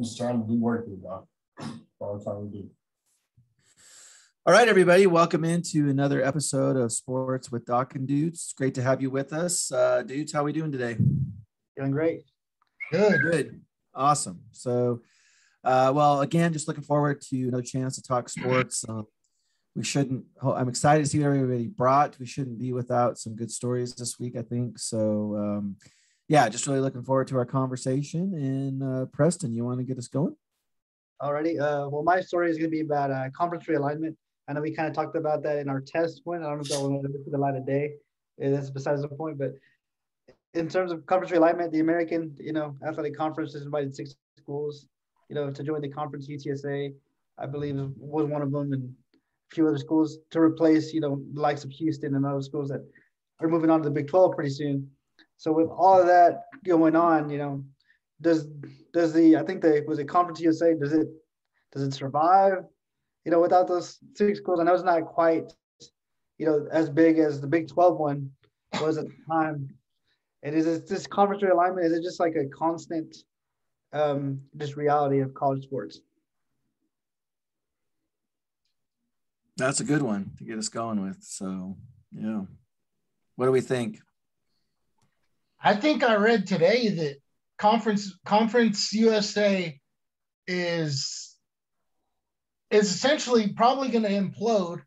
Just trying to do work here, Doc. That's all I'm trying to do. All right, everybody. Welcome into another episode of Sports with Doc and Dudes. It's great to have you with us. Dudes, how are we doing today? Doing great. Good. Awesome. So, again, just looking forward to another chance to talk sports. I'm excited to see what everybody brought. We shouldn't be without some good stories this week, I think. So, just really looking forward to our conversation. And Preston, you want to get us going? Alrighty. My story is going to be about conference realignment. I know we kind of talked about that in our test one. I don't know if that will ever see the light of day. That's besides the point. But in terms of conference realignment, the American, Athletic Conference has invited 6 schools, to join the conference. UTSA, I believe, was one of them, and a few other schools to replace, the likes of Houston and other schools that are moving on to the Big 12 pretty soon. So with all of that going on, does the, I think was it Conference USA, does it survive, without those 6 schools? I know it's not quite, as big as the Big 12 one was at the time. And is this conference realignment, is it just like a constant just reality of college sports? That's a good one to get us going with. So, yeah. What do we think? I think I read today that Conference USA is essentially probably going to implode,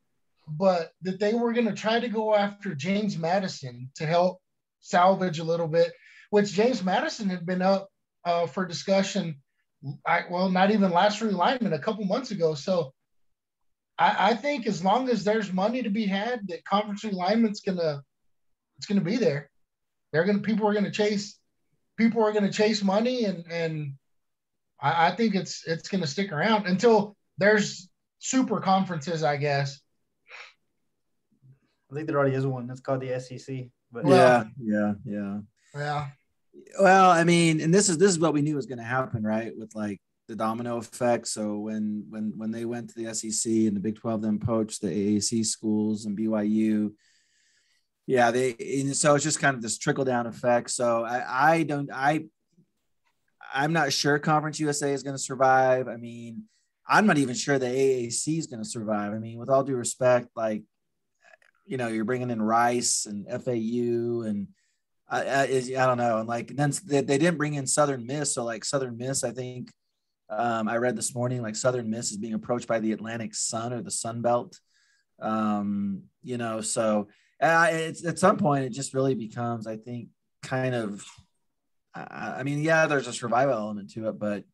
but that they were going to try to go after James Madison to help salvage a little bit, which James Madison had been up for discussion. Not even last realignment, a couple months ago. So I think as long as there's money to be had, that conference realignment's gonna be there. People are gonna chase money, and I think it's gonna stick around until there's super conferences, I guess. I think there already is one. It's called the SEC. But yeah. Well, I mean, and this is what we knew was going to happen, right? With like the domino effect. So when they went to the SEC and the Big 12 then poached the AAC schools and BYU, so it's just kind of this trickle down effect. So I'm not sure Conference USA is going to survive. I mean, I'm not even sure the AAC is going to survive. I mean, with all due respect, like, you're bringing in Rice and FAU and I don't know. And like, then they didn't bring in Southern Miss. So like Southern Miss, I think I read this morning, like Southern Miss is being approached by the Atlantic Sun or the Sun Belt. So it's at some point it just really becomes, I think, kind of, there's a survival element to it, but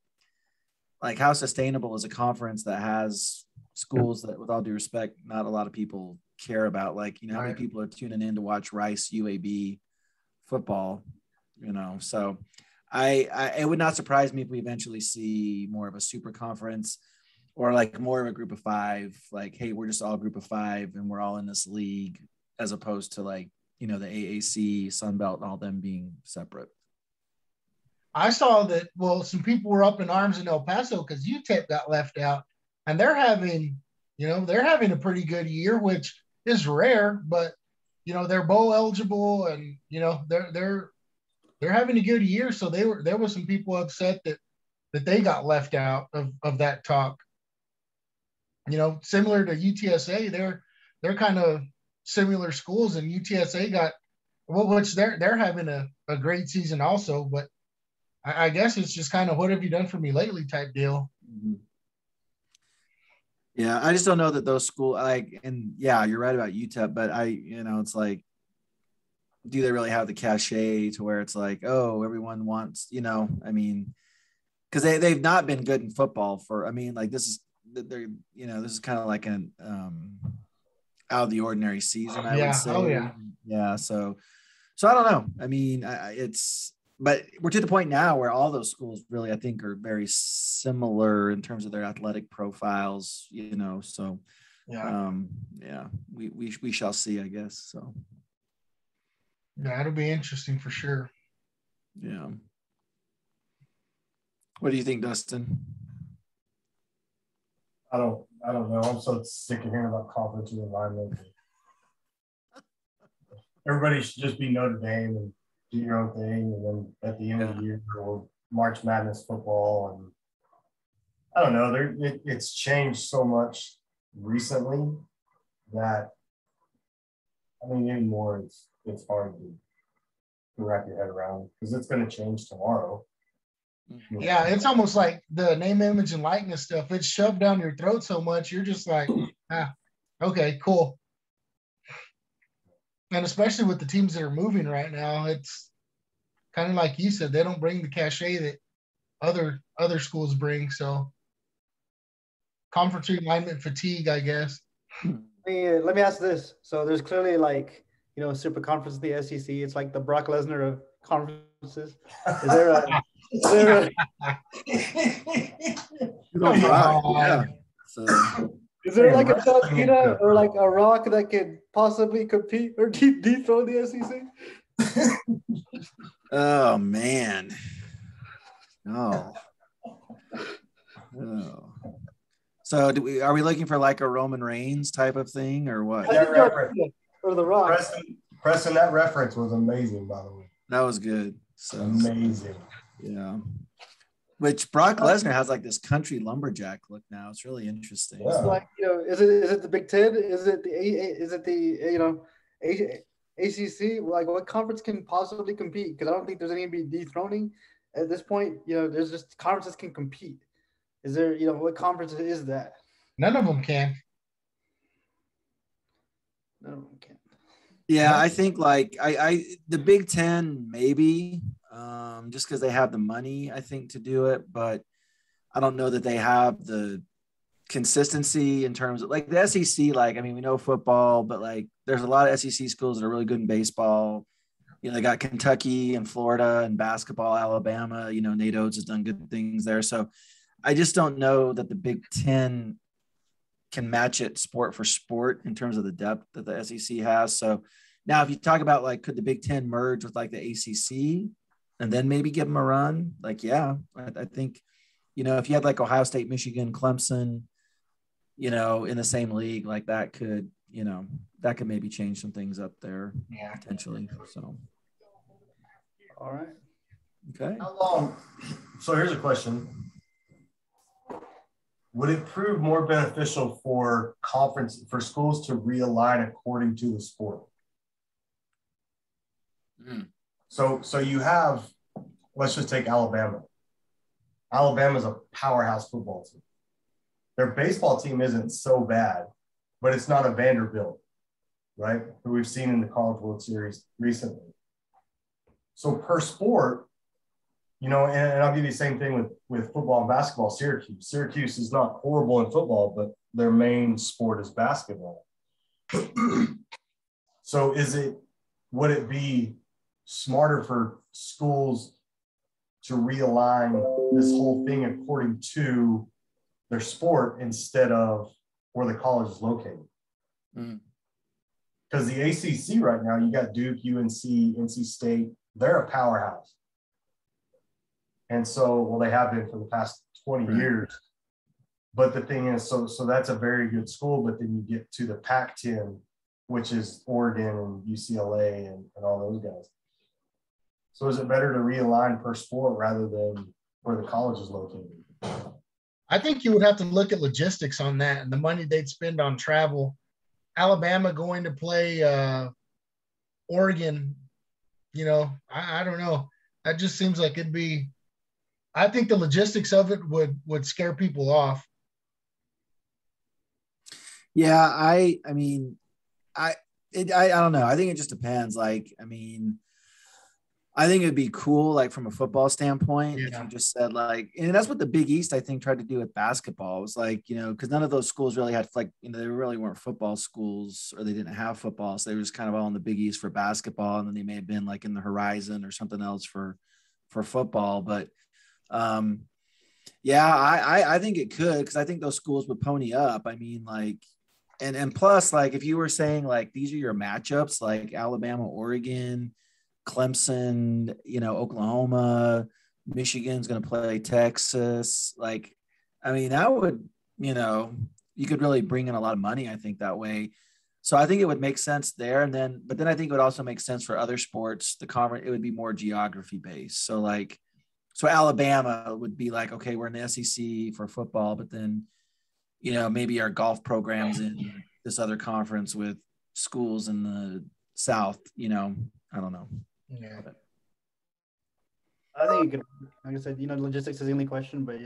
like how sustainable is a conference that has schools that, with all due respect, not a lot of people care about? Like, how many people are tuning in to watch Rice UAB football, so it would not surprise me if we eventually see more of a super conference or like more of a group of 5, like, hey, we're just all group of 5 and we're all in this league, as opposed to like, the AAC, Sun Belt, and all them being separate. I saw that, some people were up in arms in El Paso because UTEP got left out, and they're having a pretty good year, which is rare, but they're bowl eligible, and they're having a good year. So there were some people upset that they got left out of that talk. Similar to UTSA, they're kind of similar schools, and UTSA got which they're having a great season also. But I guess it's just kind of, what have you done for me lately type deal. Mm-hmm. Yeah, I just don't know that those schools, you're right about UTEP, but it's like, do they really have the cachet to where it's like, oh, everyone wants, because they've not been good in football this is kind of like an out of the ordinary season, I would say. Oh yeah. Yeah. So I don't know. I mean, but we're to the point now where all those schools really, I think, are very similar in terms of their athletic profiles, so we shall see, I guess. So yeah, it'll be interesting for sure. Yeah. What do you think, Dustin? I don't know. I'm so sick of hearing about conference realignment. Everybody should just be Notre Dame and do your own thing, and then at the end of the year, we'll March Madness football, and I don't know. It's changed so much recently that, I mean, anymore it's hard to wrap your head around because it's going to change tomorrow. Yeah, it's almost like the name, image, and likeness stuff. It's shoved down your throat so much, you're just like, okay, cool. And especially with the teams that are moving right now, it's kind of like you said, they don't bring the cachet that other schools bring. So conference realignment fatigue, I guess. Let me ask this. So there's clearly like, super conference, the SEC. It's like the Brock Lesnar of conferences. Is there a Yeah. So is there like a John Cena or like a Rock that could possibly compete or dethrone the SEC? oh man. Oh. So are we looking for like a Roman Reigns type of thing or what? Or the Rock. Preston, that reference was amazing, by the way. That was good. So amazing. Yeah. Which Brock Lesnar has like this country lumberjack look now. It's really interesting. Yeah. It's like, is it the Big Ten? Is it the ACC? Like, what conference can possibly compete? Because I don't think there's any dethroning at this point. There's just conferences can compete. Is there, what conference is that? None of them can. None of them can. Yeah, I think like the Big Ten maybe, just because they have the money, I think, to do it, but I don't know that they have the consistency in terms of like the SEC. Like, I mean, we know football, but like there's a lot of SEC schools that are really good in baseball. They got Kentucky and Florida and basketball, Alabama. Nate Oates has done good things there. So I just don't know that the Big Ten can match it sport for sport in terms of the depth that the SEC has. So now if you talk about like, could the Big Ten merge with like the ACC and then maybe give them a run? Like, yeah, I think, if you had like Ohio State, Michigan, Clemson, in the same league, like that could maybe change some things up there potentially. So. All right. Okay. How long? So here's a question. Would it prove more beneficial for schools to realign according to the sport? So you have, let's just take Alabama. Alabama's a powerhouse football team. Their baseball team isn't so bad, but it's not a Vanderbilt, right? Who we've seen in the College World Series recently. So per sport, and I'll give you the same thing with football and basketball. Syracuse is not horrible in football, but their main sport is basketball. So would it be smarter for schools to realign this whole thing according to their sport instead of where the college is located? Because the ACC right now, you got Duke, UNC, NC State, they're a powerhouse. And so, they have been for the past 20 years. But the thing is, so that's a very good school, but then you get to the Pac-10, which is Oregon and UCLA and all those guys. So is it better to realign per sport rather than where the college is located? I think you would have to look at logistics on that and the money they'd spend on travel. Alabama going to play Oregon, I don't know. That just seems like it'd be – I think the logistics of it would scare people off. Yeah, I don't know. I think it just depends. Like, I mean, I think it'd be cool, like from a football standpoint, if you just said like, and that's what the Big East, I think, tried to do with basketball. It was like, because none of those schools really had like, they really weren't football schools or they didn't have football. So they were just kind of all in the Big East for basketball. And then they may have been like in the Horizon or something else for football. But I think it could, because I think those schools would pony up. I mean, like, and plus, like, if you were saying like these are your matchups, like Alabama, Oregon, Clemson, Oklahoma, Michigan's going to play Texas. Like, I mean, that would, you could really bring in a lot of money, I think, that way. So I think it would make sense there. But then I think it would also make sense for other sports. The conference, it would be more geography based. So like So Alabama would be like, okay, we're in the SEC for football, but then, maybe our golf programs in this other conference with schools in the South, I don't know. Yeah. I think, like I said, logistics is the only question, but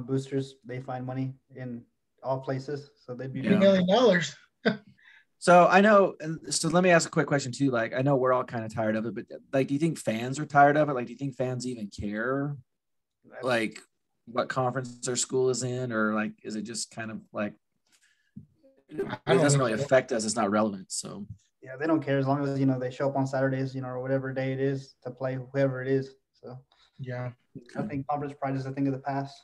boosters, they find money in all places, so they'd be $2 million. So I know, and so let me ask a quick question too. Like, I know we're all kind of tired of it, but like, do you think fans are tired of it? Like, do you think fans even care, like, what conference their school is in, or like, is it just kind of like it doesn't really affect us? It's not relevant. So yeah, they don't care as long as they show up on Saturdays, or whatever day it is to play whoever it is. So yeah, I think conference pride is a thing of the past.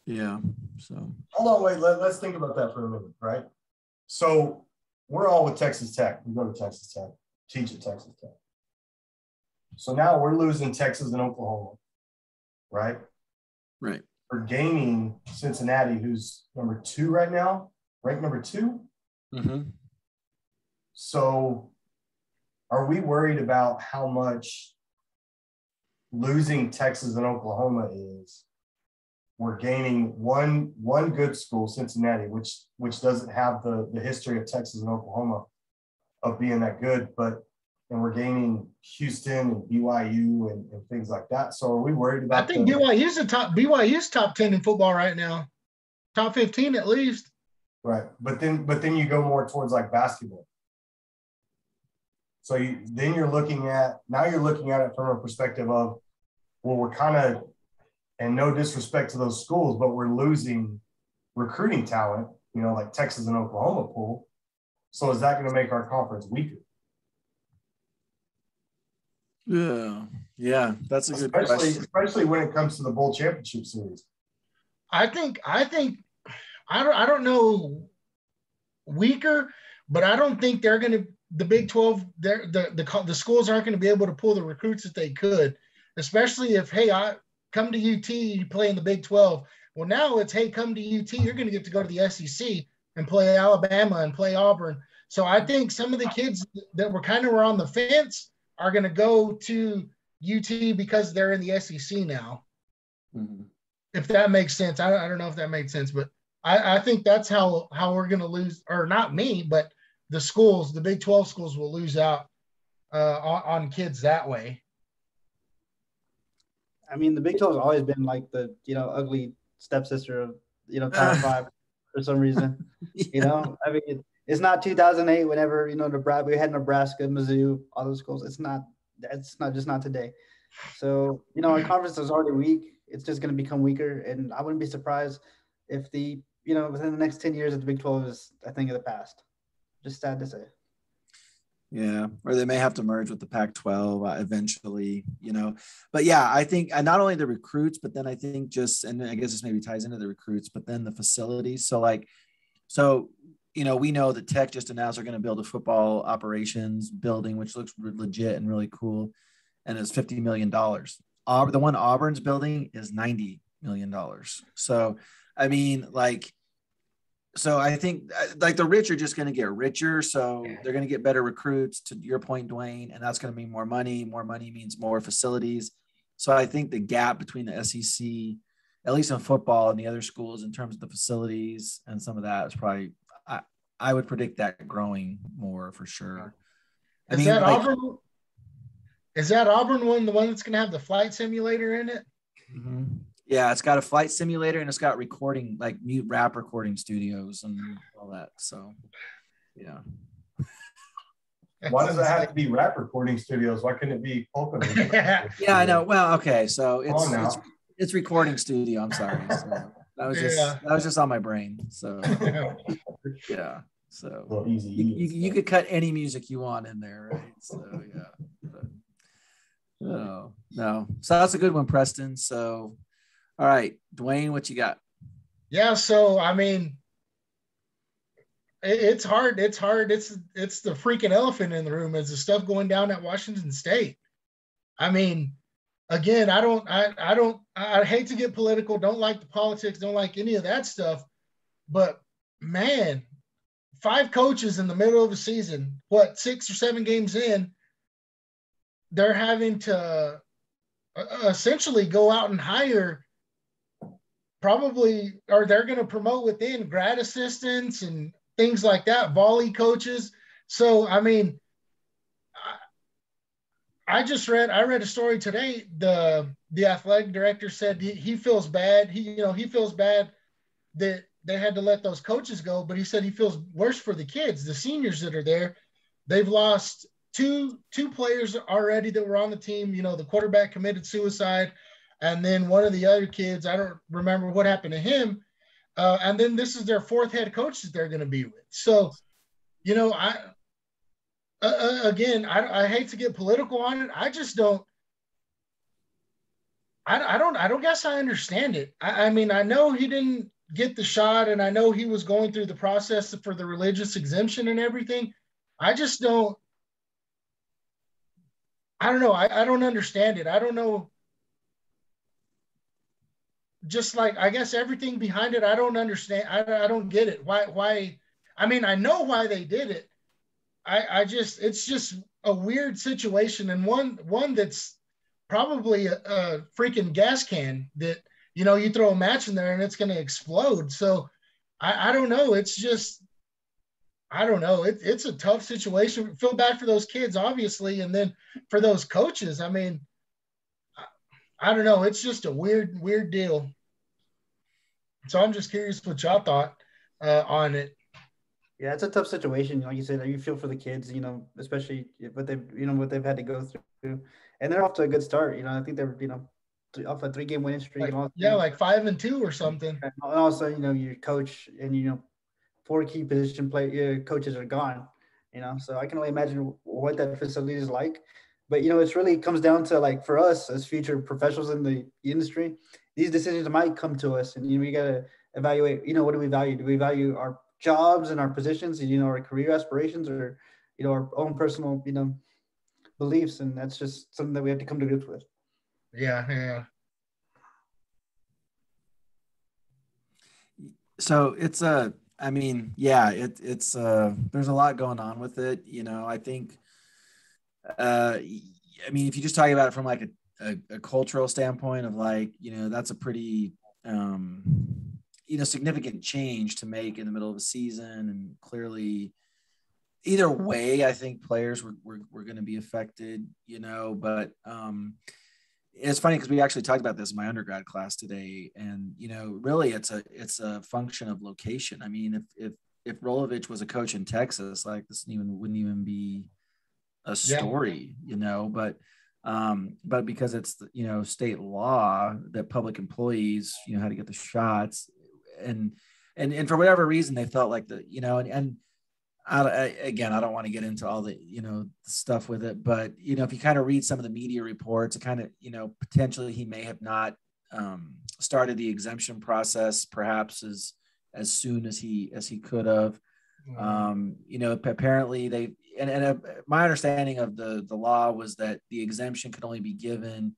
Yeah. So hold on, wait. Let's think about that for a minute, right? So we're all with Texas Tech. We go to Texas Tech, teach at Texas Tech. So now we're losing Texas and Oklahoma, right? Right. We're gaining Cincinnati, who's number 2 right now, ranked number 2. Mm-hmm. So are we worried about how much losing Texas and Oklahoma is? We're gaining one good school, Cincinnati, which doesn't have the history of Texas and Oklahoma of being that good, and we're gaining Houston and BYU and things like that. So are we worried about? I think BYU's top 10 in football right now, top 15 at least. Right, but then you go more towards like basketball. So you're looking at it from a perspective of, well, we're kind of, and no disrespect to those schools, but we're losing recruiting talent, like Texas and Oklahoma pool. So is that going to make our conference weaker? Yeah, that's a good question. Especially when it comes to the bowl championship series. I don't know weaker, but I don't think they're going to. The Big 12, the schools aren't going to be able to pull the recruits that they could, especially if, hey, I come to UT, you play in the Big 12. Well, now it's, hey, come to UT, you're going to get to go to the SEC and play Alabama and play Auburn. So I think some of the kids that were on the fence are going to go to UT because they're in the SEC now. Mm-hmm. If that makes sense. I don't know if that makes sense, but I think that's how we're going to lose, or not me, but the schools, the Big 12 schools will lose out on kids that way. I mean, the Big 12 has always been like the, ugly stepsister of, Power 5 for some reason. Yeah. I mean, it's not 2008 whenever, we had Nebraska, Mizzou, all those schools. It's not today. So, our conference is already weak. It's just going to become weaker. And I wouldn't be surprised if within the next 10 years, the Big 12 is a thing of the past. Just sad to say. Yeah, or they may have to merge with the Pac-12 eventually, But yeah, I think not only the recruits, but then I think and I guess this maybe ties into the recruits, but then the facilities. So we know that Tech just announced they're going to build a football operations building, which looks legit and really cool, and it's $50 million. The one Auburn's building is $90 million. So, I mean, so I think the rich are just going to get richer. So they're going to get better recruits, to your point, Dwayne, and that's going to mean more money. More money means more facilities. So I think the gap between the SEC, at least in football, and the other schools in terms of the facilities and some of that is probably, I would predict that growing more for sure. Is that Auburn? Is that Auburn one, the one that's going to have the flight simulator in it? Mm-hmm. Yeah, it's got a flight simulator and it's got recording, like mute rap recording studios and all that. So, yeah. Why does it have to be rap recording studios? Why couldn't it be polka music? Yeah, I know. Well, okay, so it's recording studio. I'm sorry. So that was just on my brain. So yeah. So easy. You could cut any music you want in there, right? So yeah. No. So that's a good one, Preston. So. All right, Dwayne, what you got? Yeah, so I mean, it's hard. It's the freaking elephant in the room. Is the stuff going down at Washington State? I mean, again, I hate to get political. Don't like the politics. Don't like any of that stuff. But man, 5 coaches in the middle of the season. 6 or 7 games in, they're having to essentially go out and hire probably, or they're going to promote within grad assistants and things like that, volley coaches. So, I mean, I read a story today. The athletic director said he feels bad. He feels bad that they had to let those coaches go, but he said he feels worse for the kids, the seniors that are there. They've lost two players already that were on the team. The quarterback committed suicide, and then one of the other kids, I don't remember what happened to him. And then this is their fourth head coach that they're going to be with. So, I hate to get political on it. I just don't. I don't guess I understand it. I mean, I know he didn't get the shot, and I know he was going through the process for the religious exemption and everything. I just don't. I don't know. I don't understand it. I don't know. Just like, I guess everything behind it, I don't understand. I don't get it. Why? I mean, I know why they did it. It's just a weird situation, and one that's probably a freaking gas can that, you throw a match in there and it's going to explode. So I don't know. It's just, I don't know. It's a tough situation. Feel bad for those kids, obviously. And then for those coaches, I mean, I don't know. It's just a weird deal. So I'm just curious what y'all thought on it. Yeah, it's a tough situation. Like you said, you feel for the kids, especially what they've had to go through, and they're off to a good start. I think they're, off a 3-game winning streak. Like 5-2 or something. And also, your coach and 4 key position coaches are gone. So I can only imagine what that facility is like. But it's really comes down to, like, for us as future professionals in the industry, these decisions might come to us, and we gotta evaluate. What do we value? Do we value our jobs and our positions, and our career aspirations, or our own personal beliefs? And that's just something that we have to come to grips with. Yeah. So it's I mean, yeah, it's there's a lot going on with it. I think I mean, if you just talk about it from like a cultural standpoint of, like, that's a pretty significant change to make in the middle of a season, and clearly either way, I think players were going to be affected, but it's funny because we actually talked about this in my undergrad class today, and really it's a function of location. I mean, if Rolovich was a coach in Texas, like, this wouldn't even be a story, but because it's state law that public employees had to get the shots, and for whatever reason they felt like and again, I don't want to get into all the stuff with it, but if you kind of read some of the media reports, it kind of potentially he may have not started the exemption process perhaps as soon as he could have. Apparently they my understanding of the law was that the exemption could only be given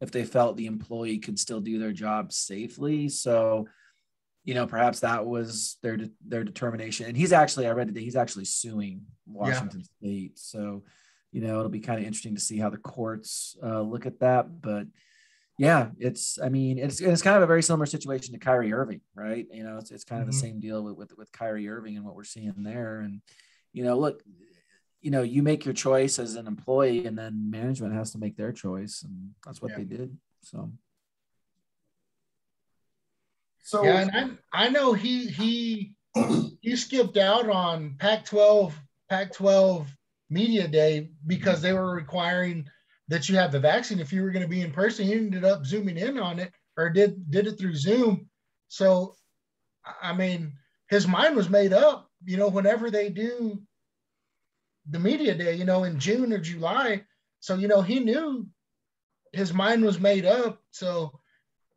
if they felt the employee could still do their job safely. So perhaps that was their determination. And I read today, he's actually suing Washington State. So, it'll be kind of interesting to see how the courts look at that. But yeah, it's kind of a very similar situation to Kyrie Irving, right? It's kind of the same deal with Kyrie Irving and what we're seeing there. And, look, you make your choice as an employee, and then management has to make their choice. And that's what they did. So yeah, and I know he skipped out on Pac-12 media day because they were requiring that you have the vaccine if you were going to be in person. He ended up zooming in on it, or did it through Zoom. So, I mean, his mind was made up, whenever they do the media day, in June or July. So, he knew his mind was made up. So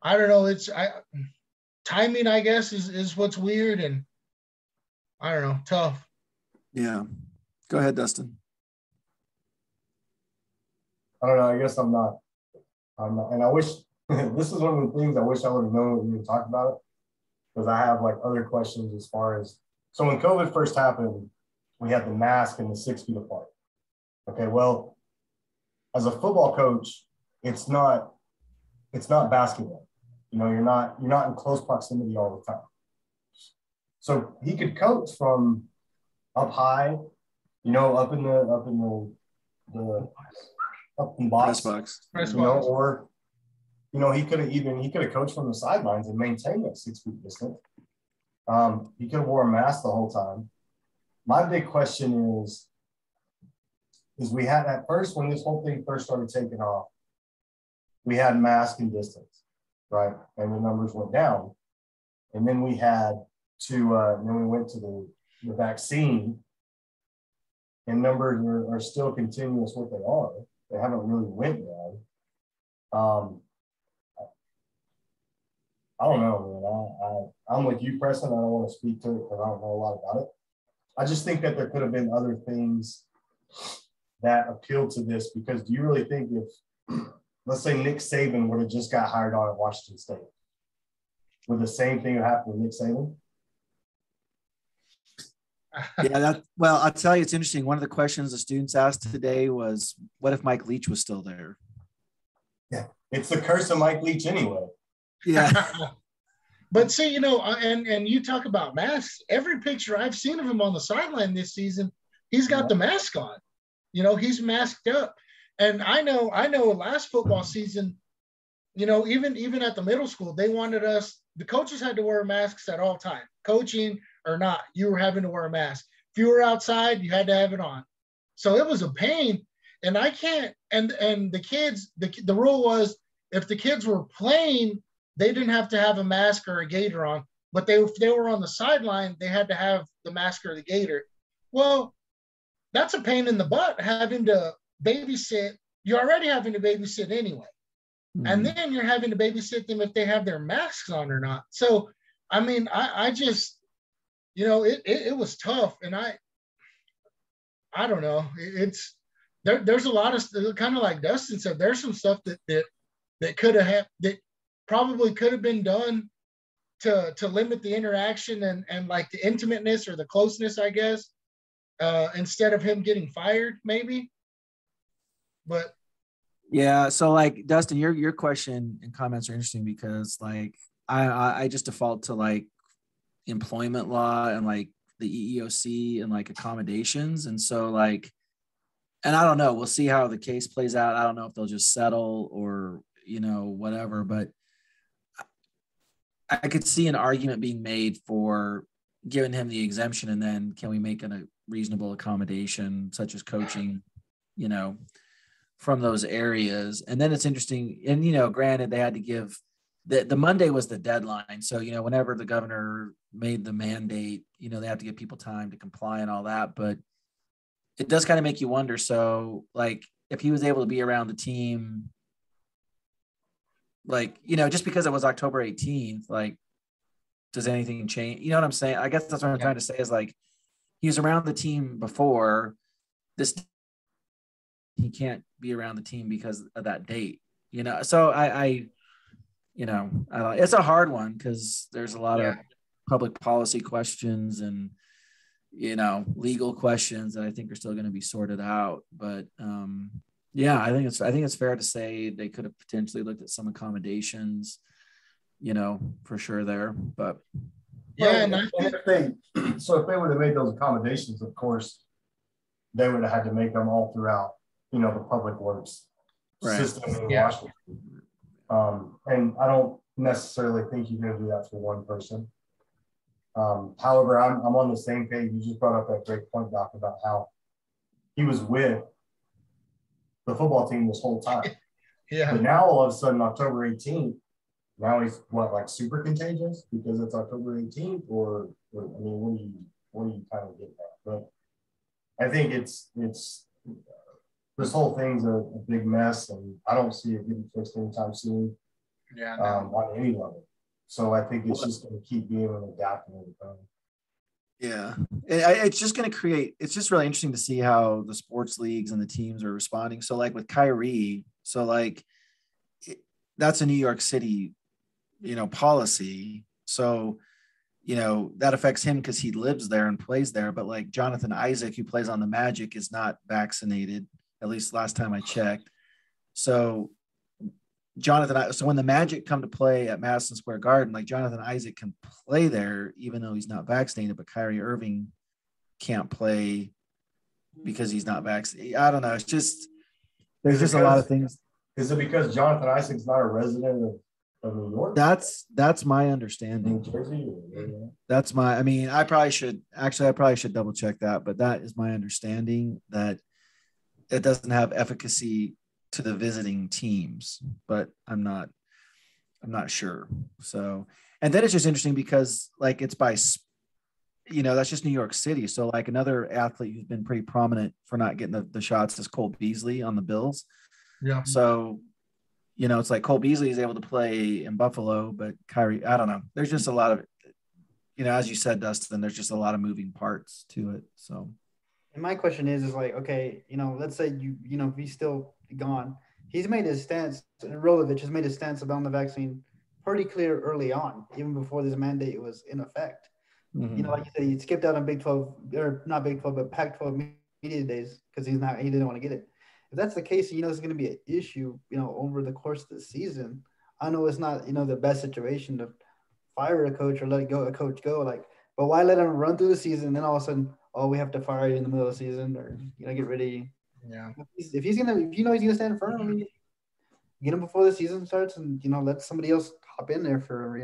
I don't know. Timing, I guess, is what's weird, and I don't know, tough. Yeah. Go ahead, Dustin. I don't know. I guess I'm not. And I wish this is one of the things I wish I would have known when we were talking about it, because I have like other questions as far as, so when COVID first happened, we had the mask and the 6 feet apart. Okay, well, as a football coach, it's not it's not basketball. You know, you're not in close proximity all the time. So he could coach from up high, you know, up in the Press box, box. you know, or you know, he could have coached from the sidelines and maintained that 6 feet distance. He could have wore a mask the whole time. My big question is we had at first, when this whole thing first started taking off, we had mask and distance, right? And the numbers went down. And then we had then we went to the vaccine, and numbers are still continuous what they are. They haven't really went down. I don't know, man. I'm with you, Preston. I don't want to speak to it because I don't know a lot about it. I just think that there could have been other things that appealed to this, because do you really think if, let's say, Nick Saban would have just got hired on at Washington State, would the same thing have happened with Nick Saban? Yeah, well, I'll tell you, it's interesting. One of the questions the students asked today was, what if Mike Leach was still there? Yeah, it's the curse of Mike Leach anyway. Yeah. But see, you know, and you talk about masks. Every picture I've seen of him on the sideline this season, he's got the mask on. You know, he's masked up. And I know last football season, you know, even at the middle school, they wanted us, the coaches had to wear masks at all time, coaching or not, you were having to wear a mask. If you were outside, you had to have it on. So it was a pain. And I can't, and the kids, the rule was if the kids were playing, they didn't have to have a mask or a gaiter on, but if they were on the sideline, they had to have the mask or the gaiter. Well, that's a pain in the butt, having to babysit. You're already having to babysit anyway. Mm-hmm. And then you're having to babysit them if they have their masks on or not. So, I mean, I just, you know, it was tough. And I don't know. There's a lot of, kind of like Dustin said, there's some stuff that could have, that probably could have been done to limit the interaction and like the intimateness or the closeness, I guess, instead of him getting fired, maybe. But yeah, so like Dustin, your question and comments are interesting because like I just default to like employment law and like the EEOC and like accommodations, and so like, and I don't know, we'll see how the case plays out. I don't know if they'll just settle or, you know, whatever, but I could see an argument being made for giving him the exemption, and then can we make a reasonable accommodation such as coaching, you know, from those areas. And then it's interesting, and you know, granted they had to give the Monday was the deadline, so you know, whenever the governor made the mandate, you know, they have to give people time to comply and all that, but it does kind of make you wonder. So like if he was able to be around the team, like, you know, just because it was October 18th, like, does anything change? You know what I'm saying? I guess that's what I'm trying to say is like, he was around the team before this. He can't be around the team because of that date, you know? So it's a hard one because there's a lot of public policy questions and, you know, legal questions that I think are still going to be sorted out. But yeah, I think it's fair to say they could have potentially looked at some accommodations, you know, for sure there. But yeah, if they would have made those accommodations, of course, they would have had to make them all throughout, you know, the public works system in Washington. And I don't necessarily think you're going to do that for one person. However, I'm on the same page. You just brought up that great point, Doc, about how he was with the football team this whole time. Yeah. But now all of a sudden, October 18th, now he's like super contagious because it's October 18th, or I mean, what are you kind of getting at? But I think it's this whole thing's a big mess, and I don't see it getting fixed anytime soon. Yeah. On any level. So I think it's just going to keep being an adapting. Yeah, it's just going to create. It's just really interesting to see how the sports leagues and the teams are responding. So, like with Kyrie, so like that's a New York City, you know, policy. So, you know, that affects him because he lives there and plays there. But like Jonathan Isaac, who plays on the Magic, is not vaccinated. At least last time I checked. So, So when the Magic come to play at Madison Square Garden, like Jonathan Isaac can play there even though he's not vaccinated, but Kyrie Irving can't play because he's not vaccinated. I don't know. It's just there's just a lot of things. Is it because Jonathan Isaac's not a resident of New York? That's my understanding. New Jersey? That's my. I mean, I probably should double check that, but that is my understanding that it doesn't have efficacy to the visiting teams, but I'm not sure. So, and then it's just interesting because like it's by, that's just New York City. So like another athlete who's been pretty prominent for not getting the shots is Cole Beasley on the Bills. Yeah. So, it's like Cole Beasley is able to play in Buffalo, but Kyrie, I don't know. There's just a lot of, as you said, Dustin, there's just a lot of moving parts to it. So. And my question is like, okay, let's say if he's still gone, he's made his stance. Rolovich has made his stance about the vaccine pretty clear early on, even before this mandate was in effect. Mm-hmm. Like you said, he skipped out on Big 12 or not Big 12, but Pac-12 media days because he didn't want to get it. If that's the case, it's going to be an issue, over the course of the season. I know it's not, the best situation to fire a coach or let a coach go. Like, but why let him run through the season and then all of a sudden, we have to fire you in the middle of the season or, get rid of you. Yeah. If he's going to stand firm, get him before the season starts and, let somebody else hop in there for,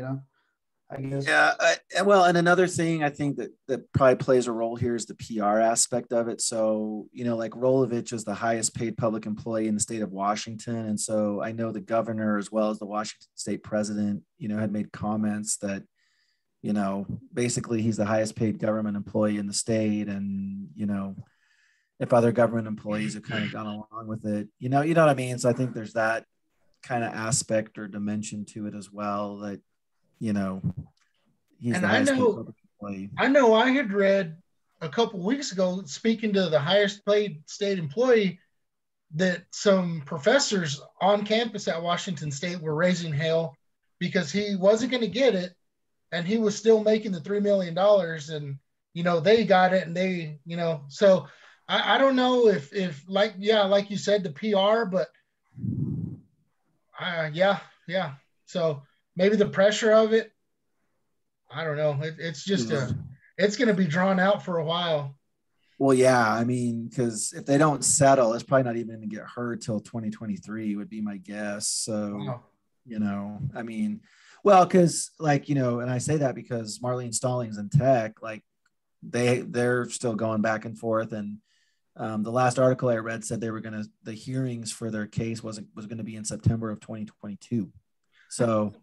I guess. Yeah. And another thing I think that probably plays a role here is the PR aspect of it. So, like Rolovich is the highest paid public employee in the state of Washington. And so I know the governor, as well as the Washington state president, had made comments that, basically he's the highest paid government employee in the state. And, if other government employees have kind of gone along with it, you know what I mean? So I think there's that kind of aspect or dimension to it as well that, he's and the highest paid public employee. I know I had read a couple weeks ago, speaking to the highest paid state employee, that some professors on campus at Washington State were raising hell because he wasn't going to get it. And he was still making the $3 million and, they got it and they, so I don't know if like you said, the PR, but yeah. So maybe the pressure of it, I don't know. It's just it's going to be drawn out for a while. Well, yeah, I mean, because if they don't settle, it's probably not even going to get heard till 2023 would be my guess. So, wow. I mean, well, because and I say that because Marlene Stallings and Tech, like they're still going back and forth. And the last article I read said the hearings for their case was going to be in September of 2022. So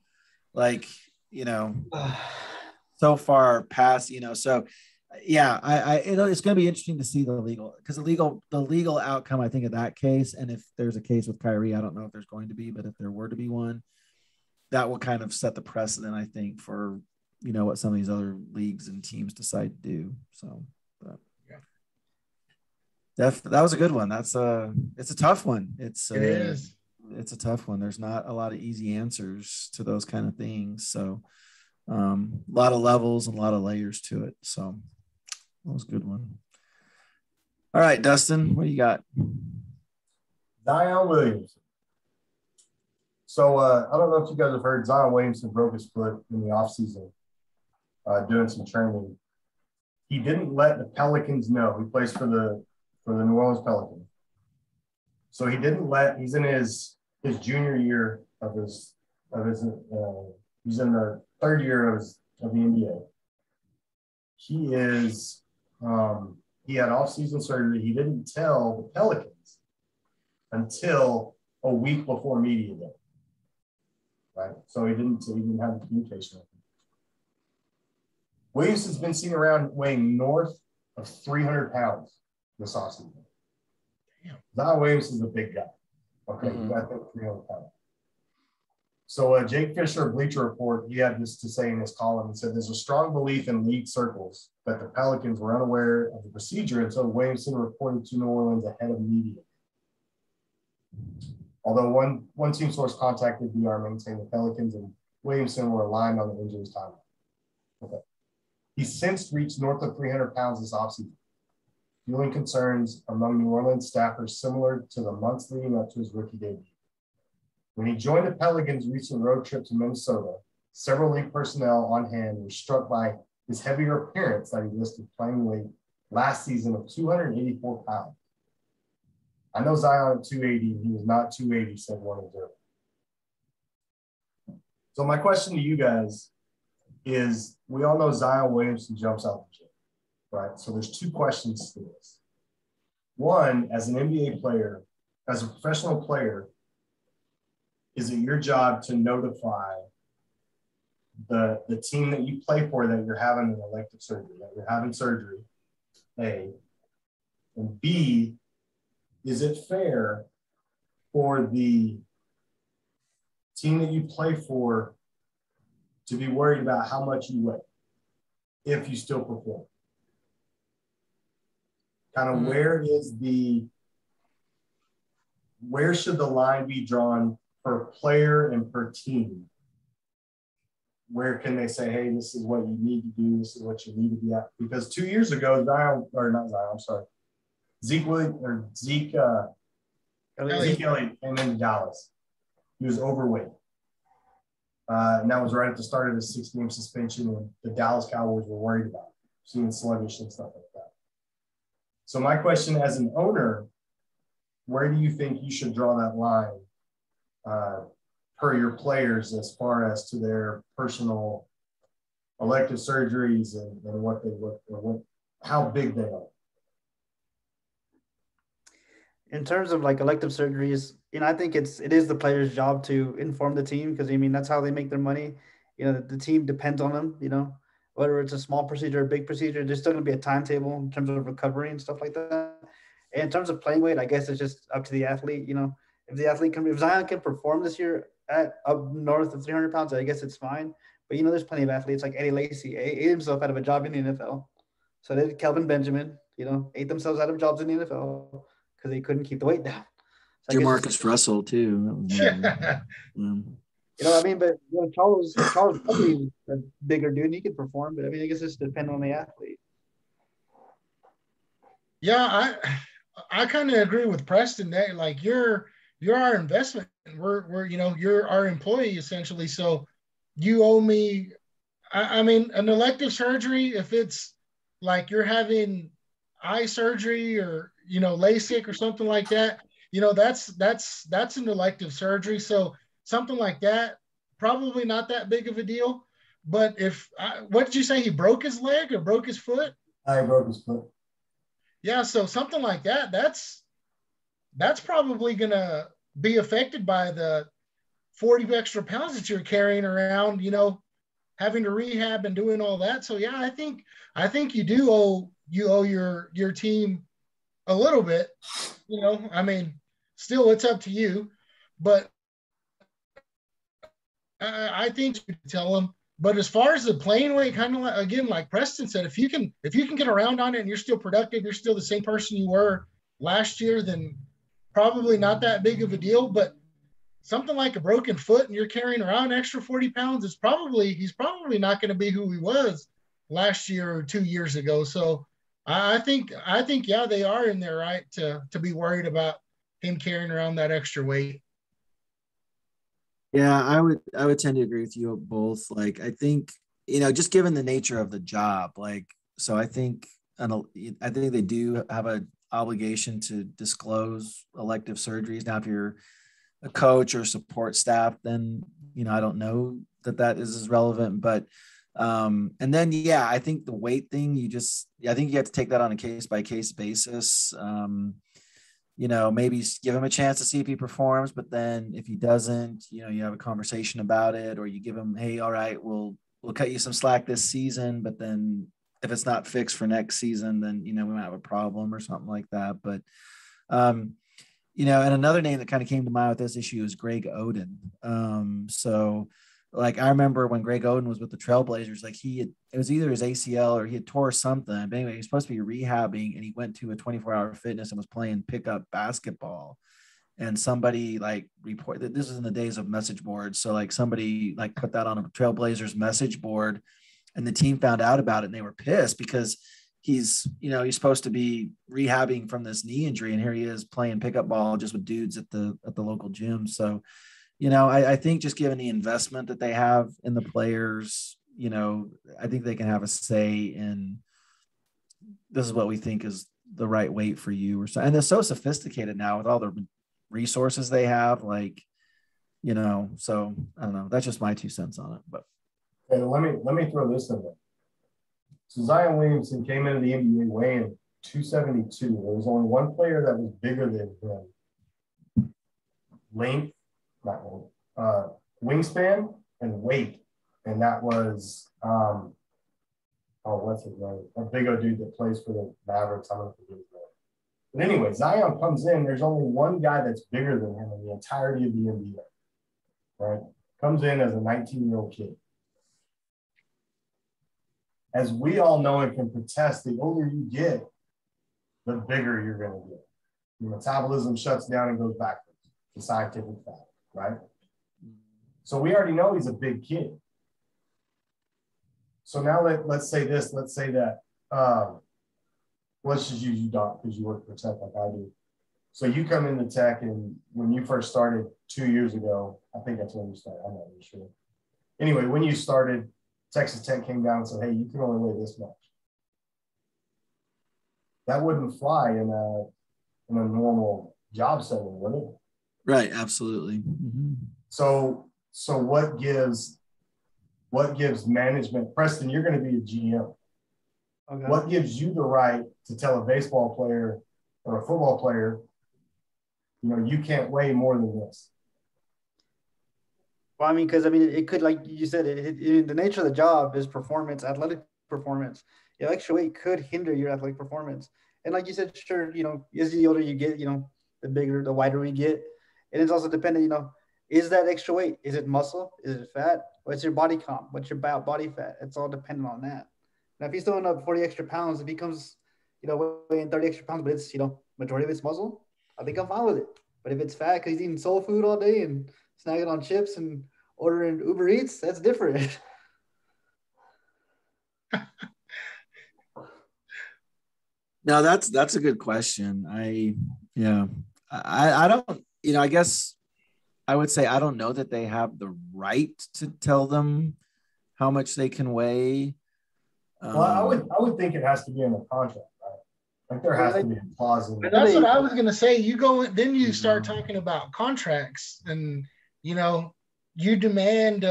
so far past, so yeah, it's going to be interesting to see the legal outcome, I think, of that case. And if there's a case with Kyrie, I don't know if there's going to be, but if there were to be one, that will kind of set the precedent, I think, for, what some of these other leagues and teams decide to do. So, but yeah, that was a good one. It's a tough one. It is. It's a tough one. There's not a lot of easy answers to those kind of things. So, a lot of levels and a lot of layers to it. So that was a good one. All right, Dustin, what do you got? Zion Williamson. So I don't know if you guys have heard, Zion Williamson broke his foot in the offseason doing some training. He didn't let the Pelicans know. He plays for the New Orleans Pelicans. So he's in his junior year of his he's in the third year of the NBA. He had off-season surgery. He didn't tell the Pelicans until a week before media day. Right? So he didn't have the communication with him. Williamson's been seen around weighing north of 300 pounds this offseason. Zion Williamson's a big guy. Okay, you got to think 300 pounds. So Jake Fisher of Bleacher Report, he had this to say in his column. He said, there's a strong belief in league circles that the Pelicans were unaware of the procedure until Williamson reported to New Orleans ahead of media. Although one team source contacted BR maintained the Pelicans and Williamson were aligned on the injuries time. Okay. He's since reached north of 300 pounds this offseason, fueling concerns among New Orleans staffers similar to the months leading up to his rookie debut. When he joined the Pelicans' recent road trip to Minnesota, several league personnel on hand were struck by his heavier appearance that he listed playing weight last season of 284 pounds. I know Zion at 280, and he was not 280, said one observer. So my question to you guys is, we all know Zion Williamson jumps out the gym, right? So there's two questions to this. One, as an NBA player, as a professional player, is it your job to notify the team that you play for that you're having an elective surgery, that you're having surgery, A? And B, is it fair for the team that you play for to be worried about how much you weigh if you still perform? Kind of where should the line be drawn per player and per team? Where can they say, hey, this is what you need to do, this is what you need to be at? Because 2 years ago, Zeke Elliott came into Dallas. He was overweight. And that was right at the start of his 6-game suspension, and the Dallas Cowboys were worried about him, seeing sluggish and stuff like that. So my question as an owner, where do you think you should draw that line per your players as far as to their personal elective surgeries and how big they are? In terms of like elective surgeries, I think it is the player's job to inform the team, because that's how they make their money. The team depends on them, whether it's a small procedure or a big procedure, there's still going to be a timetable in terms of recovery and stuff like that. And in terms of playing weight, I guess it's just up to the athlete. If Zion can perform this year at up north of 300 pounds, I guess it's fine. But there's plenty of athletes like Eddie Lacy ate himself out of a job in the NFL. So did Kelvin Benjamin, ate themselves out of jobs in the NFL because they couldn't keep the weight down. So Jamarcus Russell too. But Charles Barkley is a bigger dude. He could perform, but I guess it's dependent on the athlete. Yeah, I kind of agree with Preston that like you're our investment. We're you're our employee essentially. So you owe me. An elective surgery, if it's like you're having eye surgery or LASIK or something like that, that's an elective surgery. So something like that, probably not that big of a deal. But what did you say? He broke his leg or broke his foot? I broke his foot. Yeah, so something like that, that's probably gonna be affected by the 40 extra pounds that you're carrying around, having to rehab and doing all that. So yeah, I think you do owe your team a little bit. Still it's up to you, but I think you tell them. But as far as the playing weight, kind of like Preston said, if you can get around on it and you're still productive, you're still the same person you were last year, then probably not that big of a deal. But something like a broken foot and you're carrying around an extra 40 pounds, he's probably not going to be who he was last year or 2 years ago. So I think yeah, they are in their right to be worried about him carrying around that extra weight. Yeah, I would tend to agree with you both. Like, I think, just given the nature of the job, so I think they do have an obligation to disclose elective surgeries. Now, if you're a coach or support staff, then, I don't know that is as relevant, but, and then, yeah, I think the weight thing, I think you have to take that on a case by case basis. Maybe give him a chance to see if he performs, but then if he doesn't, you have a conversation about it, or you give him, hey, all right, we'll cut you some slack this season, but then if it's not fixed for next season, then, we might have a problem or something like that. But, and another name that kind of came to mind with this issue is Greg Oden. So I remember when Greg Oden was with the Trailblazers, it was either his ACL or he had tore something. But anyway, he was supposed to be rehabbing, and he went to a 24-hour fitness and was playing pickup basketball. And somebody reported, this is in the days of message boards. So somebody put that on a Trailblazers message board, and the team found out about it, and they were pissed because he's supposed to be rehabbing from this knee injury, and here he is playing pickup ball just with dudes at the local gym. So, I think just given the investment that they have in the players, I think they can have a say in this is what we think is the right weight for you or so. And they're so sophisticated now with all the resources they have, so I don't know. That's just my 2 cents on it. But okay, let me throw this in there. So Zion Williamson came into the NBA weighing 272. There was only one player that was bigger than him. Wingspan and weight. And that was what's his name? A big old dude that plays for the Mavericks. I'm gonna forget his name. But anyway, Zion comes in. There's only one guy that's bigger than him in the entirety of the NBA. Right? Comes in as a 19-year-old kid. As we all know and can protest, the older you get, the bigger you're going to get. Your metabolism shuts down and goes backwards. It's a scientific fact, right? So we already know he's a big kid. So now let's say this. Let's say that, let's just use you, Doc, because you work for tech like I do. So you come into tech, and when you first started 2 years ago, I think that's when you started. I'm not really sure. Anyway, when you started, Texas Tech came down and said, hey, you can only weigh this much. That wouldn't fly in a normal job setting, would it? Right, absolutely. Mm-hmm. So what gives management, Preston, you're going to be a GM. Okay. What gives you the right to tell a baseball player or a football player, you can't weigh more than this? Well, because it could, like you said, the nature of the job is performance, athletic performance. Extra weight could hinder your athletic performance. And like you said, sure, as the older you get, the wider we get. And it's also dependent, is that extra weight? Is it muscle? Is it fat? What's your body comp? What's your body fat? It's all dependent on that. Now, if he's throwing up 40 extra pounds, if he comes, weighing 30 extra pounds, but it's, majority of it's muscle, I think I'm fine with it. But if it's fat because he's eating soul food all day and snagging on chips and ordering Uber Eats, that's different. No, that's a good question. I don't, I guess I would say I don't know that they have the right to tell them how much they can weigh. Well, I would think it has to be in the contract, right? Like there has to be a clause in there. That's what I was gonna say. You go, then you start talking about contracts, and you demand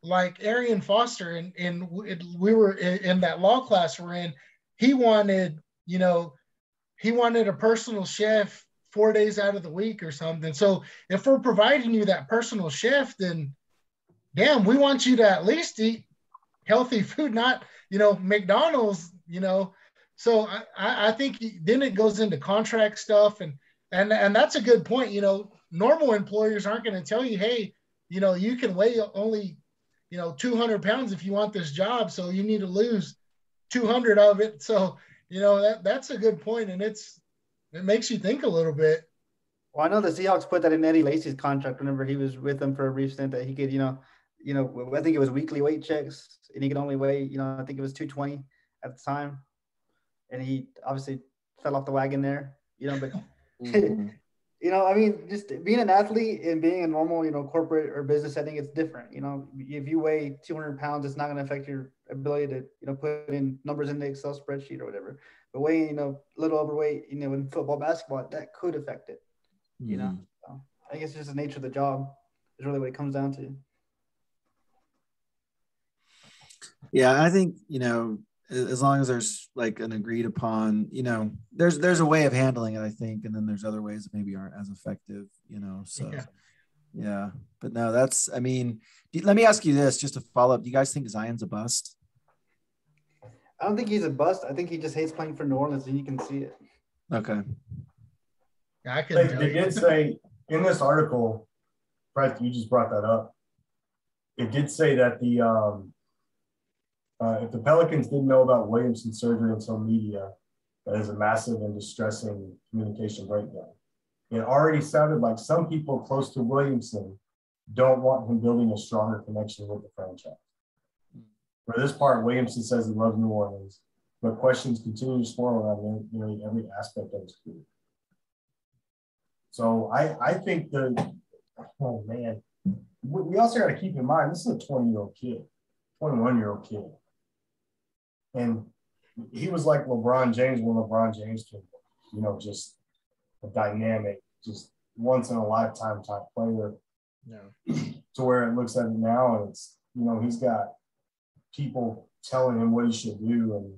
like Arian Foster, and we were in that law class we're in. He wanted a personal chef 4 days out of the week or something. So if we're providing you that personal chef, then damn, we want you to at least eat healthy food, not, McDonald's, So I think then it goes into contract stuff, and that's a good point. Normal employers aren't going to tell you, hey, you can weigh only, 200 pounds if you want this job. So you need to lose 200 of it. So, that's a good point, and it makes you think a little bit. Well, I know the Seahawks put that in Eddie Lacy's contract whenever he was with them for a brief stint, that he could, I think it was weekly weight checks, and he could only weigh, I think it was 220 at the time, and he obviously fell off the wagon there, but just being an athlete and being a normal, corporate or business setting, it's different. If you weigh 200 pounds, it's not going to affect your ability to, put in numbers in the Excel spreadsheet or whatever. But weighing, a little overweight, in football, basketball, that could affect it, So I guess it's just the nature of the job is really what it comes down to. Yeah, I think, as long as there's like an agreed upon, there's a way of handling it, I think. And then there's other ways that maybe aren't as effective, so yeah. But no, let me ask you this, just to follow up. Do you guys think Zion's a bust? I don't think he's a bust. I think he just hates playing for New Orleans, and you can see it. Okay. Yeah, they did say in this article, Brett, you just brought that up. It did say that if the Pelicans didn't know about Williamson's surgery until media, that is a massive and distressing communication breakdown. It already sounded like some people close to Williamson don't want him building a stronger connection with the franchise. For this part, Williamson says he loves New Orleans, but questions continue to swirl around nearly every aspect of his career. So I think Oh man, we also got to keep in mind this is a 20-year-old kid, 21-year-old kid, and he was like LeBron James when LeBron James came, just a dynamic, just once in a lifetime type player. Yeah. To where it looks at it now, and it's he's got people telling him what he should do, and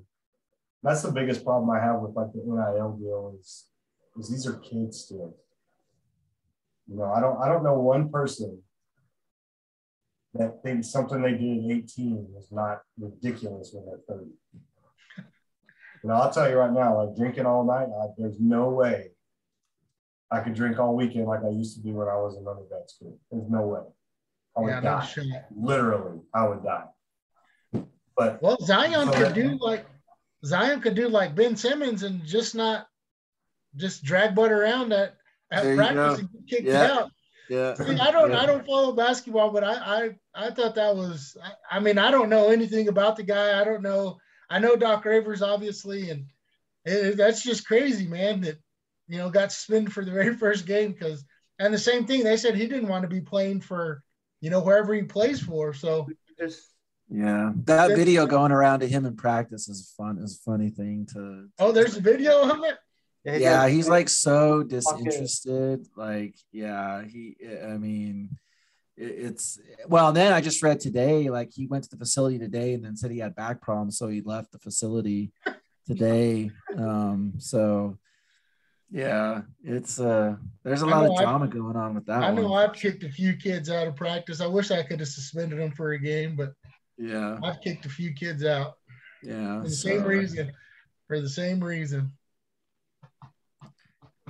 that's the biggest problem I have with like the NIL deal is these are kids still. I don't know one person that thinks something they did at 18 is not ridiculous when they're 30. I'll tell you right now, like drinking all night, there's no way I could drink all weekend like I used to do when I was in undergrad school. There's no way. I would die. Sure. Literally, I would die. But Zion could do like Ben Simmons and just drag butt around at practice and get kicked out. Yeah. See, I don't follow basketball, but I thought that was. I mean, I don't know anything about the guy. I don't know. I know Doc Rivers obviously, and that's just crazy, man. That got suspended for the very first game and the same thing. They said he didn't want to be playing for wherever he plays for. So yeah, that video going around to him in practice is fun. Is a funny thing to. Oh, there's a video of it. Yeah, he's like so disinterested. Like, yeah, it's well. Then I just read today, like he went to the facility today and then said he had back problems, so he left the facility today. So yeah, it's there's a lot of drama going on with that. I know I've kicked a few kids out of practice. I wish I could have suspended them for a game, but yeah, I've kicked a few kids out. Yeah, for the same reason.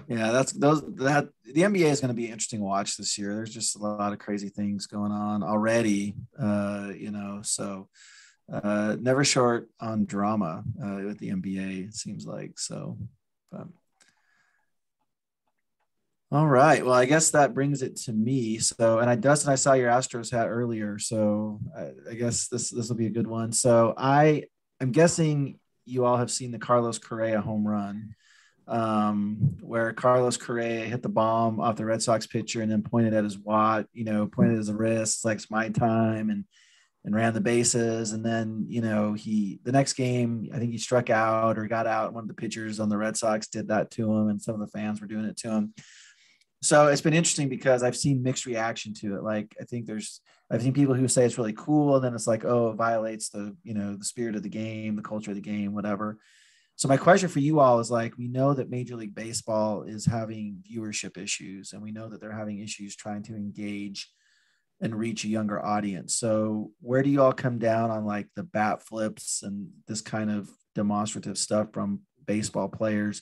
Yeah, the NBA is going to be an interesting watch this year. There's just a lot of crazy things going on already, so never short on drama with the NBA, it seems like. So, all right. Well, I guess that brings it to me. So, and Dustin, I saw your Astros hat earlier, so I guess this will be a good one. So I'm guessing you all have seen the Carlos Correa home run. Where Carlos Correa hit the bomb off the Red Sox pitcher and then pointed at his watch, pointed at his wrist, like it's my time, and ran the bases. And then, the next game, I think he struck out or got out. One of the pitchers on the Red Sox did that to him, and some of the fans were doing it to him. So it's been interesting because I've seen mixed reaction to it. Like, I've seen people who say it's really cool, and then it's like, oh, it violates the spirit of the game, the culture of the game, whatever. So my question for you all is, like, we know that Major League Baseball is having viewership issues, and we know that they're having issues trying to engage and reach a younger audience. So where do you all come down on like the bat flips and this kind of demonstrative stuff from baseball players?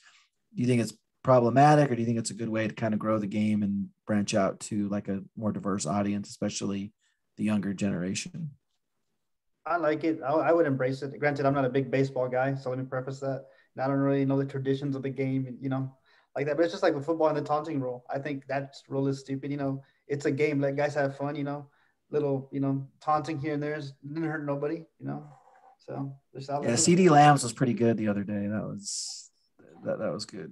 Do you think it's problematic, or do you think it's a good way to kind of grow the game and branch out to like a more diverse audience, especially the younger generation? I like it. I would embrace it. Granted, I'm not a big baseball guy, so let me preface that. And I don't really know the traditions of the game, like that. But it's just like with football and the taunting rule. I think that rule is stupid. It's a game. Let guys have fun. Little taunting here and there didn't hurt nobody. So yeah, CD Lambs was pretty good the other day. That was good.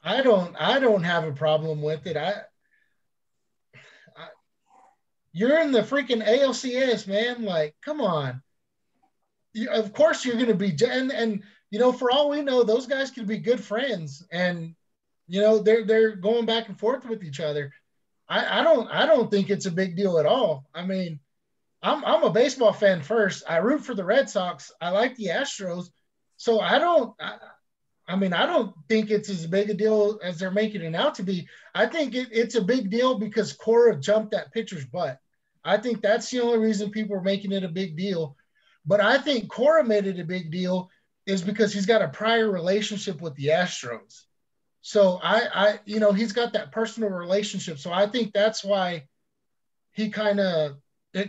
I don't have a problem with it. You're in the freaking ALCS, man. Like, come on. Of course you're going to be, and for all we know, those guys could be good friends, and they're going back and forth with each other. I don't think it's a big deal at all. I mean, I'm a baseball fan first. I root for the Red Sox. I like the Astros, so I don't think it's as big a deal as they're making it out to be. I think it's a big deal because Correa jumped that pitcher's butt. I think that's the only reason people are making it a big deal. But I think Correa made it a big deal is because he's got a prior relationship with the Astros. So he's got that personal relationship. So I think that's why it kind of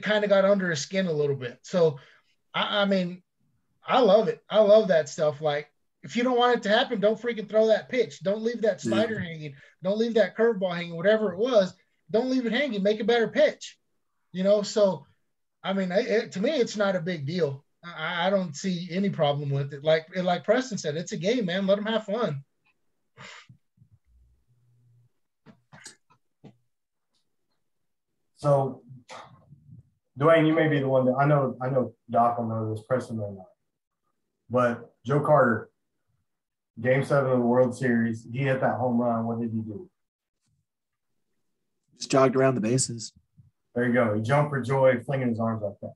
got under his skin a little bit. So I love it. I love that stuff. Like, if you don't want it to happen, don't freaking throw that pitch. Don't leave that slider hanging. Don't leave that curveball hanging, whatever it was. Don't leave it hanging. Make a better pitch. So, I mean, to me, it's not a big deal. I don't see any problem with it. Like Preston said, it's a game, man. Let them have fun. So, Dwayne, you may be the one that I know Doc will know this, Preston may not. But Joe Carter, Game 7 of the World Series, he hit that home run. What did he do? Just jogged around the bases. There you go. He jumped for joy, flinging his arms like that.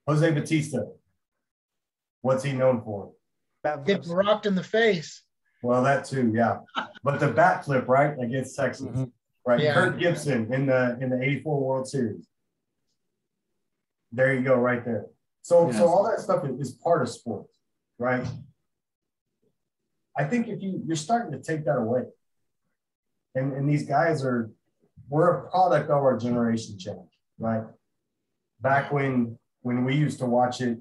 Jose Batista, what's he known for? Getting rocked in the face. Well, that too, yeah. But the bat flip, right, against Texas, right? Yeah. Kirk Gibson in the '84 World Series. There you go, right there. So all that stuff is part of sports, right? I think if you're starting to take that away, and these guys we're a product of our generation change, right? Back when we used to watch it,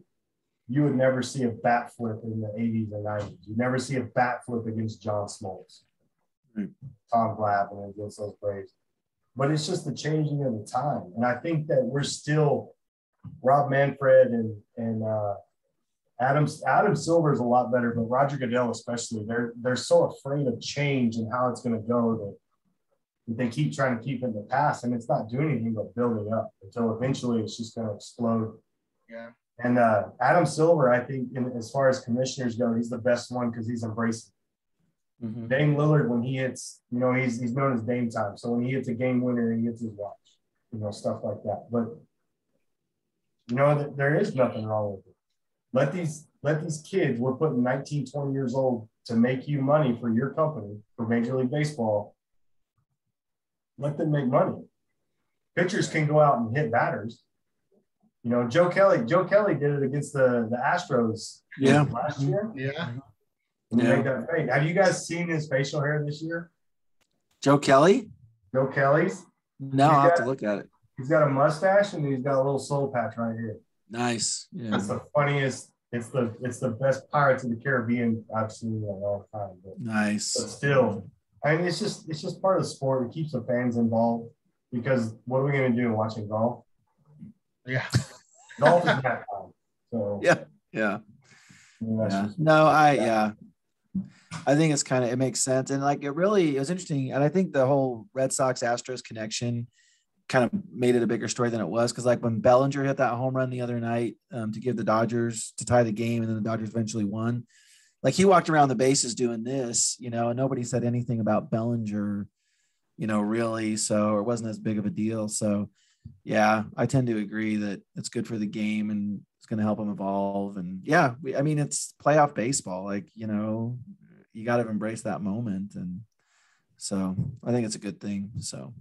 you would never see a bat flip in the 80s and 90s. You'd never see a bat flip against John Smoltz, Tom Glavine against those Braves. But it's just the changing of the time. And I think that we're still Rob Manfred and Adam Silver is a lot better, but Roger Goodell especially, they're so afraid of change and how it's going to go that they keep trying to keep it in the past, and it's not doing anything but building up until eventually it's just going to explode. Yeah. And Adam Silver, I think, as far as commissioners go, he's the best one because he's embracing. Dame Lillard, when he hits, he's known as Dame time. So when he hits a game winner, he hits his watch, stuff like that. But there is nothing wrong with it. Let these kids, we're putting 19, 20 years old to make you money for your company, for Major League Baseball. Let them make money. Pitchers can go out and hit batters. Joe Kelly did it against the Astros last year. Yeah. Made that fade. Have you guys seen his facial hair this year? Joe Kelly? Joe Kelly's? No, I'll have to look at it. He's got a mustache and he's got a little soul patch right here. Nice. Yeah. It's the funniest. It's the best Pirates of the Caribbean I've seen in a long time. Nice. But still, I mean, it's just part of the sport. It keeps the fans involved because what are we going to do watching golf? Yeah. Golf is that time. So yeah. Just, I think it makes sense. And it was interesting. And I think the whole Red Sox Astros connection kind of made it a bigger story than it was. Cause when Bellinger hit that home run the other night to give the Dodgers to tie the game, and then the Dodgers eventually won, he walked around the bases doing this, and nobody said anything about Bellinger, really. So it wasn't as big of a deal. So yeah, I tend to agree that it's good for the game and it's going to help them evolve. And it's playoff baseball. You got to embrace that moment. And so I think it's a good thing. So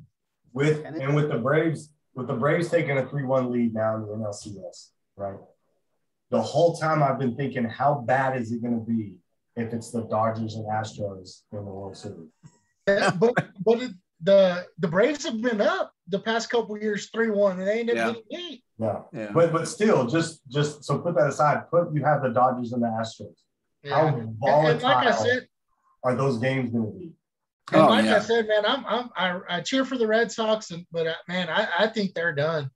with the Braves taking a 3-1 lead now in the NLCS, right? The whole time I've been thinking, how bad is it going to be if it's the Dodgers and Astros in the World Series? But the Braves have been up the past couple of years 3-1, and they ended up getting beat. Yeah. But still, just so put that aside. You have the Dodgers and the Astros. Yeah. How volatile and like I said, are those games going to be? And I said, man, I cheer for the Red Sox, but man, I think they're done.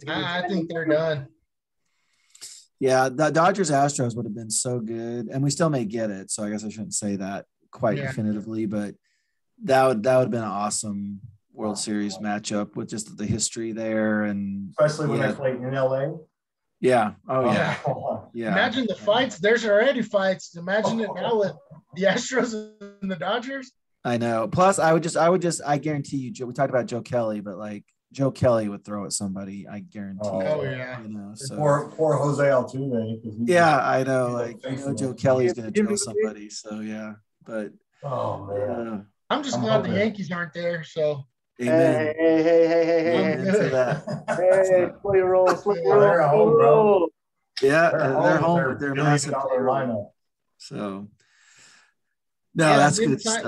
I think they're done. Yeah, the Dodgers Astros would have been so good, and we still may get it. So I guess I shouldn't say that quite definitively, but that would have been an awesome World Series matchup with just the history there, and especially when they play in LA. Yeah. Oh yeah. Yeah. Imagine the fights. There's already fights. Imagine it now with the Astros and the Dodgers. I know. Plus, I guarantee you, we talked about Joe Kelly, but Joe Kelly would throw at somebody. I guarantee. Oh yeah. So poor Jose Altuve. Yeah, I know. Joe Kelly's gonna drill somebody. So yeah, but I'm just glad the Yankees aren't there. So. Amen. Hey. Into that. Hey, play roll. They're at home, bro. Yeah, they're home. They're massive lineup. So. No, that's good stuff.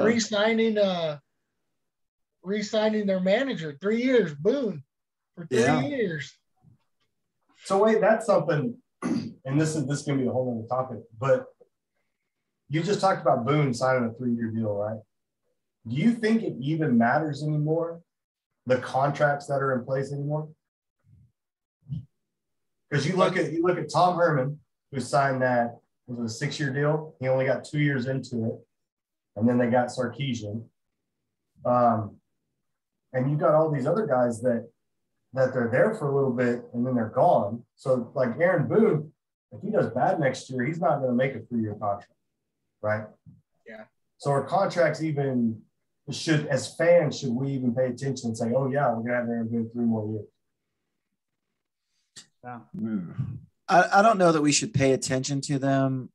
Re-signing their manager, 3 years, Boone, for 3 years. So wait, that's something, and this is going to be a whole other topic, but you just talked about Boone signing a 3-year deal, right? Do you think it even matters anymore, the contracts that are in place anymore? Because you look at Tom Herman, who signed that, was it a 6-year deal? He only got 2 years into it. And then they got Sarkisian. And you got all these other guys that that they're there for a little bit and then they're gone. So like Aaron Boone, if he does bad next year, he's not going to make a 3-year contract, right? Yeah. So our contracts even should, as fans, should we even pay attention and say, oh yeah, we're going to have Aaron Boone 3 more years? Yeah. I don't know that we should pay attention to them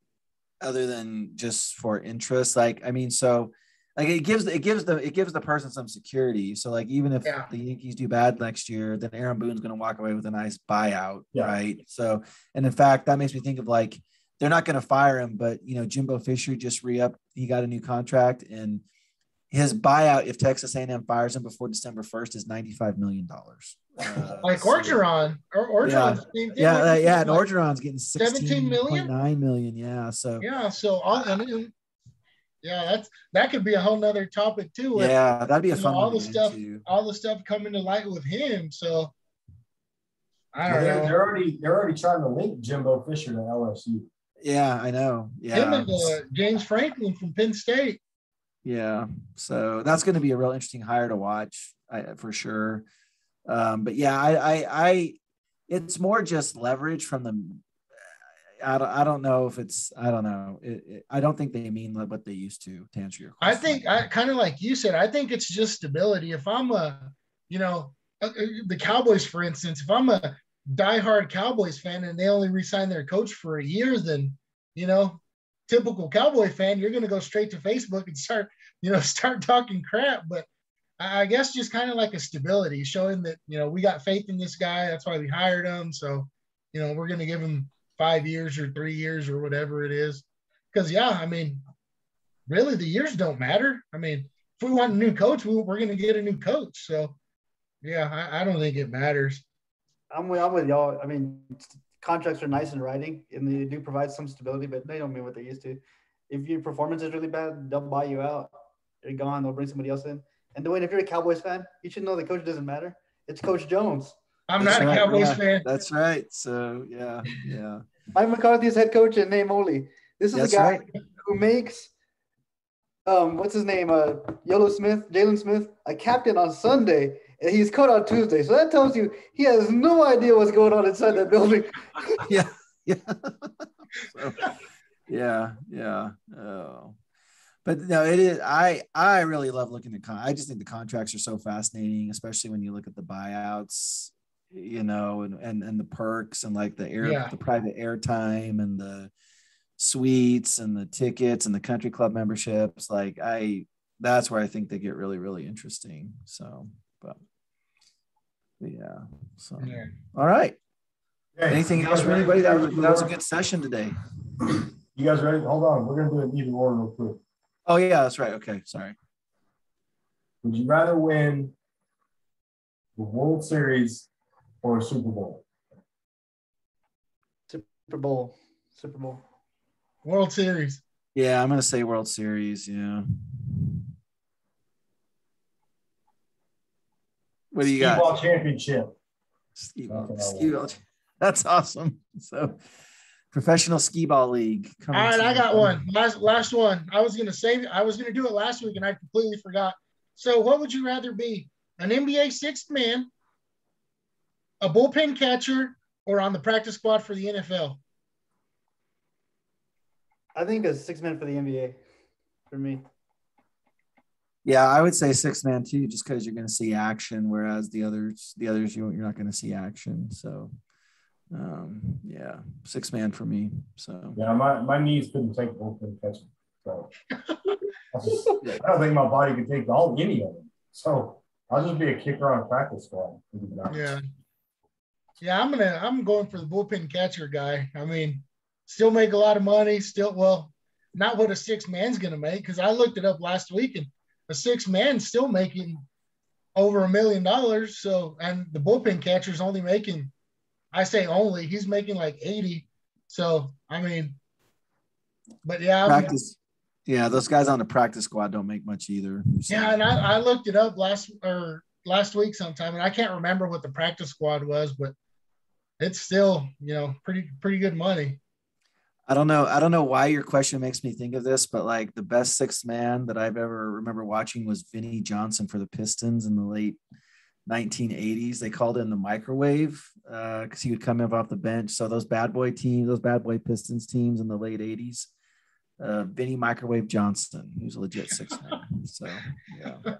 other than just for interest. Like, I mean, so like it gives the person some security. So like, even if the Yankees do bad next year, then Aaron Boone's going to walk away with a nice buyout. Right. So, and in fact, that makes me think of like, they're not going to fire him, but Jimbo Fisher just re-upped. He got a new contract, and his buyout, if Texas A&M fires him before December 1st, is $95 million. Like Orgeron. And Orgeron's getting 17 million. Yeah. So that could be a whole nother topic too. That'd be a fun all the stuff coming to light with him. So I don't know. They're already trying to link Jimbo Fisher to LSU. Yeah, I know. Yeah. Him and James Franklin from Penn State. Yeah. So that's going to be a real interesting hire to watch for sure. But yeah, I it's more just leverage from them. I don't know if it's, I don't know. I don't think they mean what they used to answer your question. I think I kind of like you said, I think it's just stability. If I'm the Cowboys, for instance, if I'm a diehard Cowboys fan and they only re-sign their coach for a year, then, typical Cowboy fan, you're going to go straight to Facebook and start talking crap. But I guess just kind of like a stability, showing that, we got faith in this guy. That's why we hired him. So, we're going to give him 5 years or 3 years or whatever it is. Because, really the years don't matter. I mean, if we want a new coach, we're going to get a new coach. So, I don't think it matters. I'm with y'all. I mean, contracts are nice in writing, and they do provide some stability, but they don't mean what they used to. If your performance is really bad, they'll buy you out. You're gone. They'll bring somebody else in. And Dwayne, if you're a Cowboys fan, you should know the coach doesn't matter. It's Coach Jones. I'm not a Cowboys fan. That's right. So, yeah. Mike McCarthy's head coach in name only. This is a guy who makes what's his name? Jalen Smith, a captain on Sunday, and he's cut on Tuesday. So that tells you he has no idea what's going on inside that building. Yeah. So, yeah. Oh. But no, it is. I really love looking at. I just think the contracts are so fascinating, especially when you look at the buyouts, and the perks and like the private airtime and the suites and the tickets and the country club memberships. Like that's where I think they get really, really interesting. So, but yeah. So, all right. Hey, anything else for anybody? That was a good session today. You guys ready? Hold on. We're going to do an even order real quick. Oh, yeah, that's right. Okay, sorry. Would you rather win the World Series or a Super Bowl? Super Bowl. World Series. Yeah, I'm going to say World Series, yeah. What do you got? Skee-Ball championship. Skee-Ball. That's awesome. So, Professional Skee-Ball League. All right, I got one. Last one. I was going to do it last week, and I completely forgot. So what would you rather be? An NBA sixth man, a bullpen catcher, or on the practice squad for the NFL? I think a sixth man for the NBA for me. Yeah, I would say sixth man too, just because you're going to see action, whereas the others you're not going to see action. So six man for me. So my knees couldn't take bullpen catching. So I don't think my body could take any of them. So I'll just be a kicker on a practice squad. Yeah, I'm going for the bullpen catcher guy. I mean, still make a lot of money. Not what a six man's going to make, because I looked it up last week, and a six man's still making over $1 million. So, and the bullpen catcher's only making, I say only, he's making like 80. So, I mean, but yeah. Practice. Yeah, those guys on the practice squad don't make much either. So. Yeah, and I looked it up last week sometime, and I can't remember what the practice squad was, but it's still, pretty good money. I don't know why your question makes me think of this, but like the best sixth man that I've ever remember watching was Vinnie Johnson for the Pistons in the late 1980s. They called him the microwave because he would come in off the bench. So those bad boy teams, those bad boy Pistons teams in the late 80s, Vinny Microwave Johnson, who's a legit 6'9". So, yeah.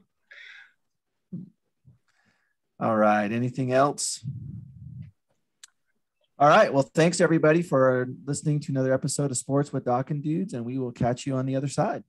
All right. Anything else? All right. Well, thanks everybody for listening to another episode of Sports with Doc and Dudes, and we will catch you on the other side.